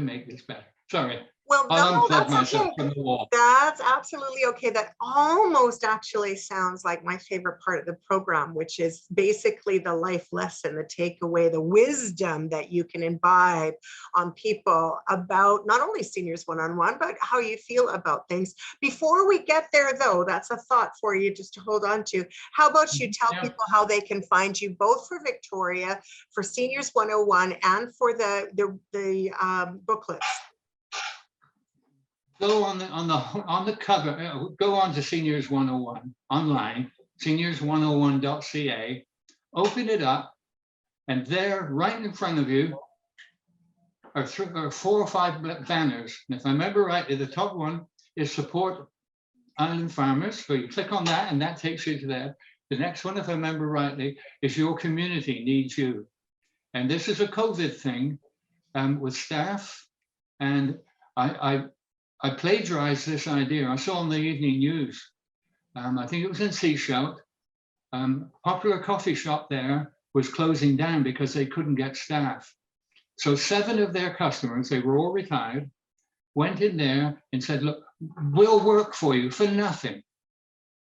make this better? Sorry. Well, I'll no, unplug that's myself okay. from the wall. That's absolutely okay. That almost actually sounds like my favorite part of the program, which is basically the life lesson, the takeaway, the wisdom that you can imbibe on people about not only seniors one-on-one, but how you feel about things. Before we get there, though, that's a thought for you just to hold on to. How about you tell Yeah. people how they can find you, both for Victoria, for Seniors 101, and for the booklets? Go on the cover, go on to Seniors 101 online, seniors101.ca, open it up, and there, right in front of you, are 4 or 5 banners. And if I remember rightly, the top one is support island farmers. So you click on that, and that takes you to there. The next one, if I remember rightly, is your community needs you. And this is a COVID thing with staff, and I plagiarized this idea. I saw on the evening news, I think it was in Seashout, popular coffee shop there was closing down because they couldn't get staff. So 7 of their customers, they were all retired, went in there and said, look, we'll work for you for nothing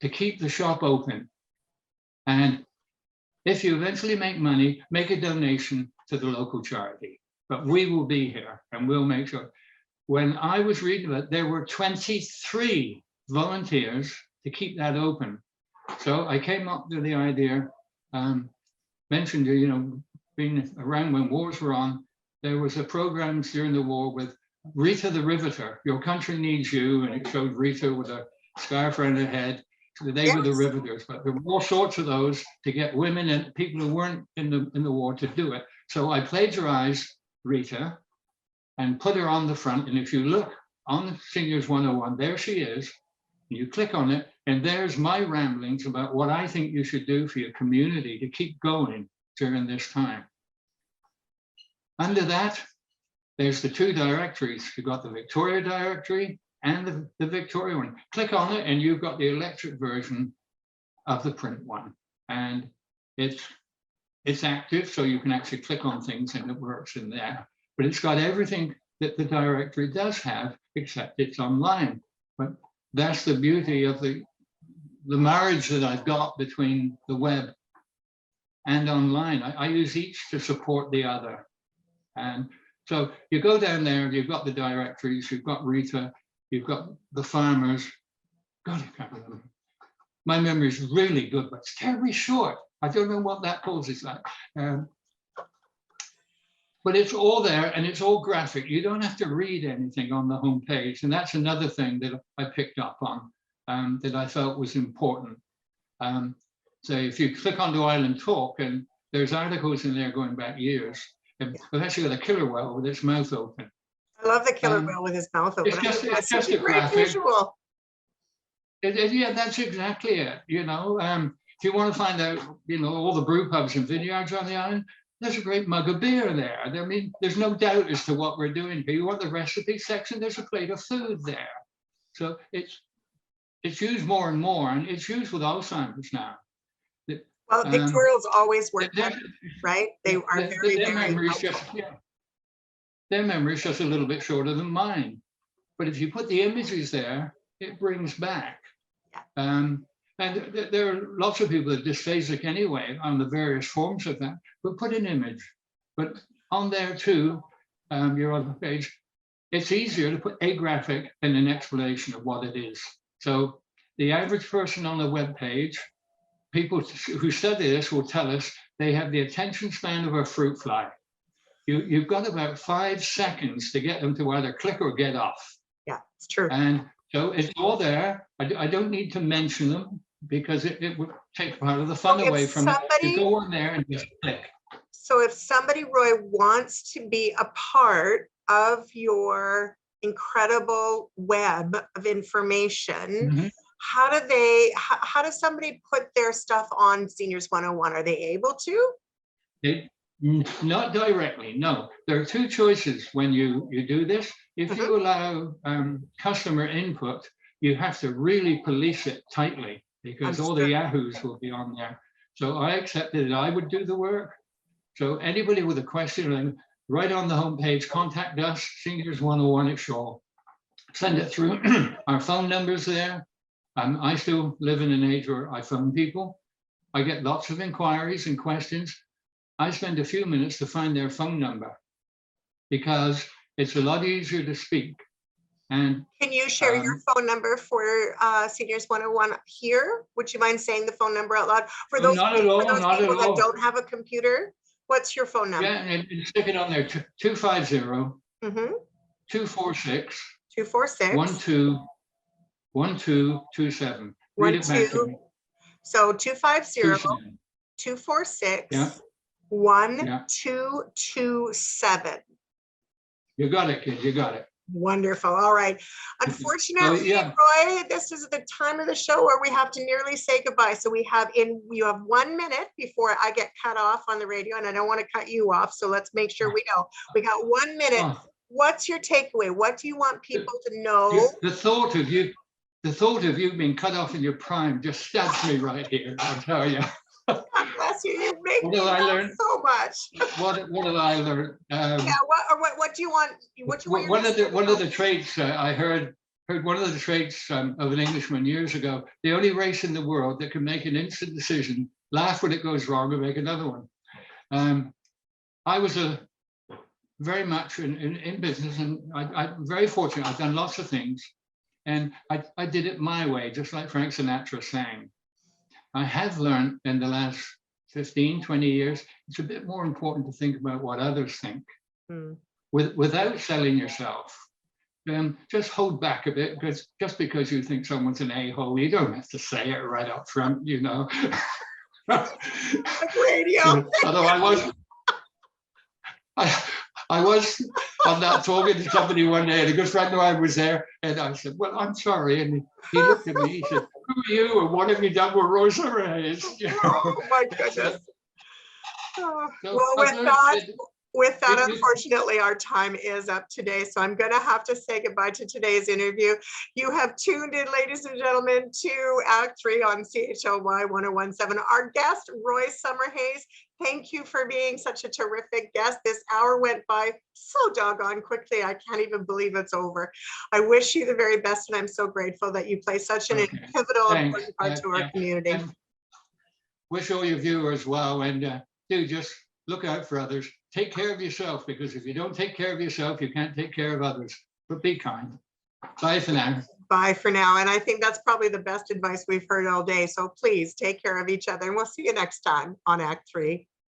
to keep the shop open. And if you eventually make money, make a donation to the local charity. But we will be here and we'll make sure. When I was reading it, there were 23 volunteers to keep that open. So I came up with the idea, mentioned, being around when wars were on, there was a program during the war with Rita the Riveter, Your Country Needs You, and it showed Rita with a scarf around her head. So they were the riveters, but there were all sorts of those to get women and people who weren't in the war to do it. So I plagiarized Rita and put her on the front. And if you look on Seniors 101, there she is. You click on it, and there's my ramblings about what I think you should do for your community to keep going during this time. Under that, there's the 2 directories. You've got the Victoria directory and the Victoria one. Click on it, and you've got the electric version of the print one. And it's active, so you can actually click on things and it works in there. But it's got everything that the directory does have, except it's online. But that's the beauty of the marriage that I've got between the web and online. I use each to support the other. And so you go down there, you've got the directories, you've got Rita, you've got the farmers. God, I can't remember. My memory is really good, but it's terribly short. I don't know what that causes that. But it's all there, and it's all graphic. You don't have to read anything on the homepage. And that's another thing that I picked up on that I felt was important. So if you click onto Island Talk, and there's articles in there going back years, and we've actually got a killer whale with its mouth open. I love the killer whale with his mouth open. It's just a great graphic. visual. Yeah, that's exactly it. If you want to find out, all the brew pubs and vineyards on the island, there's a great mug of beer there. I mean, there's no doubt as to what we're doing here. You want the recipe section, there's a plate of food there. So it's used more and more, and it's used with Alzheimer's now. Well, Victorians always work better, right? They are very, their very memory's their memory is just a little bit shorter than mine. But if you put the images there, it brings back. And there are lots of people that are dysphasic anyway on the various forms of that, but put an image. But on there too, your other page, it's easier to put a graphic than an explanation of what it is. So the average person on a web page, people who study this will tell us they have the attention span of a fruit fly. You've got about 5 seconds to get them to either click or get off. Yeah, it's true. And so it's all there. I don't need to mention them because it would take part of the fun away from it. You go on there and just click. So if somebody, Roy, wants to be a part of your incredible web of information, how does somebody put their stuff on Seniors 101? Are they able to? Not directly, no. There are 2 choices when you do this. If you allow customer input, you have to really police it tightly because all the yahoos will be on there. So I accepted that I would do the work. So anybody with a question, right on the homepage, contact us, Seniors 101 at Shaw. send it through. Our phone number's there. I still live in an age where I phone people. I get lots of inquiries and questions. I spend a few minutes to find their phone number because it's a lot easier to speak. And can you share your phone number for Seniors 101 here? Would you mind saying the phone number out loud? For those, not at all, for those not people at that all. don't have a computer, what's your phone number? Yeah, and stick it on there, 250 Mm-hmm. 246 246 1227. Read it back to me. So 250 27. 246 Yeah. 1227. You got it, kid. You got it. Wonderful. All right. Unfortunately, Roy, this is the time of the show where we have to nearly say goodbye. So you have 1 minute before I get cut off on the radio, and I don't want to cut you off. So let's make sure we know. We got 1 minute. Oh. What's your takeaway? What do you want people to know? The thought of you being cut off in your prime just stabs me right here, I tell you. God bless you. You make What me did I laugh learn? so much. What did I learn? Yeah. What do you want? One of the traits I heard one of the traits of an Englishman years ago. The only race in the world that can make an instant decision, laugh when it goes wrong, and make another one. I was very much in business, and I'm very fortunate. I've done lots of things, and I did it my way, just like Frank Sinatra sang. I have learned in the last 15, 20 years, it's a bit more important to think about what others think without selling yourself. Just hold back a bit, because just because you think someone's an a-hole, you don't have to say it right up front, you know. Radio. Although I was on that talking to somebody one day, and a good friend of mine was there, and I said, well, I'm sorry. And he looked at me, he said, who are you, and what have you done with Roy Summerhayes? Oh my goodness. So well, with that, unfortunately, our time is up today. So I'm going to have to say goodbye to today's interview. You have tuned in, ladies and gentlemen, to Act 3 on CHLY 1017. Our guest, Roy Summerhayes. Thank you for being such a terrific guest. This hour went by so doggone quickly. I can't even believe it's over. I wish you the very best, and I'm so grateful that you play such an pivotal important part to our community. Wish all your viewers well, and do just look out for others. Take care of yourself, because if you don't take care of yourself, you can't take care of others. But be kind. Bye for now. Bye for now. And I think that's probably the best advice we've heard all day. So please take care of each other, and we'll see you next time on Act 3.